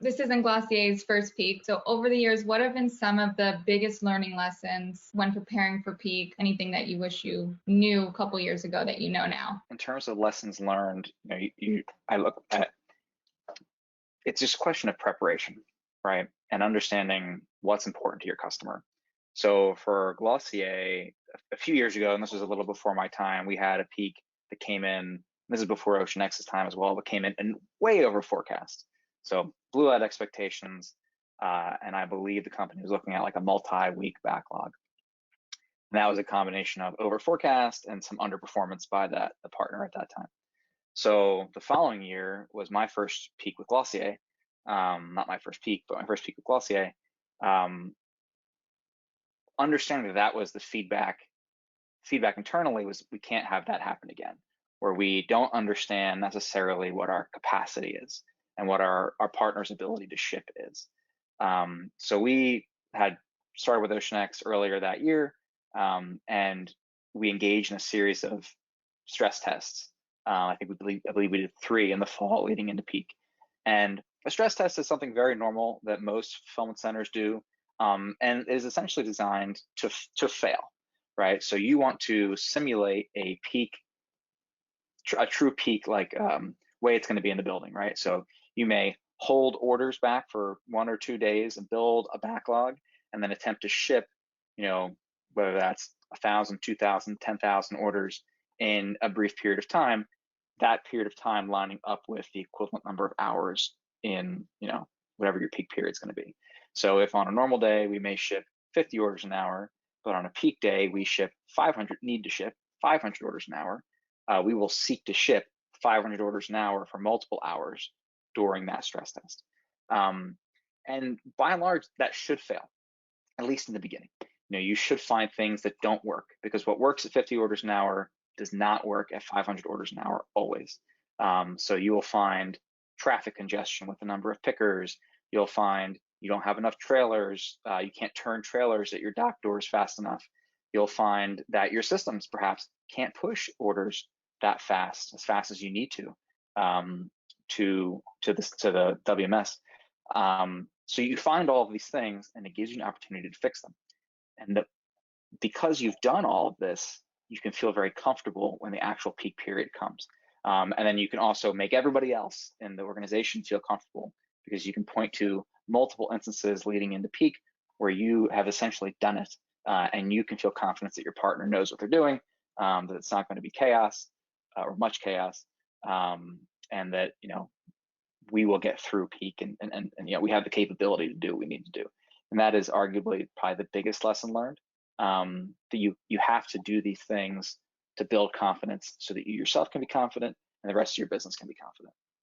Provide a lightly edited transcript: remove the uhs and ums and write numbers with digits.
This isn't Glossier's first peak. So over the years, what have been some of the biggest learning lessons when preparing for peak? Anything that you wish you knew a couple years ago that you know now? In terms of lessons learned, I look at it's just a question of preparation, right? And understanding what's important to your customer. So for Glossier, a few years ago, and this was a little before my time, we had a peak that came in. This is before Ocean X's time as well, but came in and way over forecast. So blew out expectations, and I believe the company was looking at like a multi-week backlog. And that was a combination of over forecast and some underperformance by the partner at that time. So the following year was my first peak with Glossier. Not my first peak, but my first peak with Glossier. Understanding that was the feedback internally was we can't have that happen again, where we don't understand necessarily what our capacity is and what our partner's ability to ship is. So we had started with Ocean X earlier that year, and we engaged in a series of stress tests. I believe we did 3 in the fall leading into peak. And a stress test is something very normal that most fulfillment centers do, and is essentially designed to fail, right? So you want to simulate a peak, a true peak, like way it's going to be in the building, right? So you may hold orders back for 1 or 2 days and build a backlog, and then attempt to ship, whether that's 1,000, 2,000, 10,000 orders in a brief period of time. That period of time lining up with the equivalent number of hours in, whatever your peak period is going to be. So if on a normal day we may ship 50 orders an hour, but on a peak day we need to ship 500 orders an hour, we will seek to ship 500 orders an hour for multiple hours during that stress test. And by and large, that should fail, at least in the beginning. You should find things that don't work, because what works at 50 orders an hour does not work at 500 orders an hour always. So you will find traffic congestion with the number of pickers. You'll find you don't have enough trailers. You can't turn trailers at your dock doors fast enough. You'll find that your systems perhaps can't push orders that fast, as fast as you need to the WMS. So you find all of these things, and it gives you an opportunity to fix them. And because you've done all of this, you can feel very comfortable when the actual peak period comes. And then you can also make everybody else in the organization feel comfortable, because you can point to multiple instances leading into peak where you have essentially done it, and you can feel confidence that your partner knows what they're doing, that it's not going to be chaos or much chaos, and that we will get through peak, and we have the capability to do what we need to do. And that is arguably probably the biggest lesson learned, that you have to do these things to build confidence so that you yourself can be confident and the rest of your business can be confident.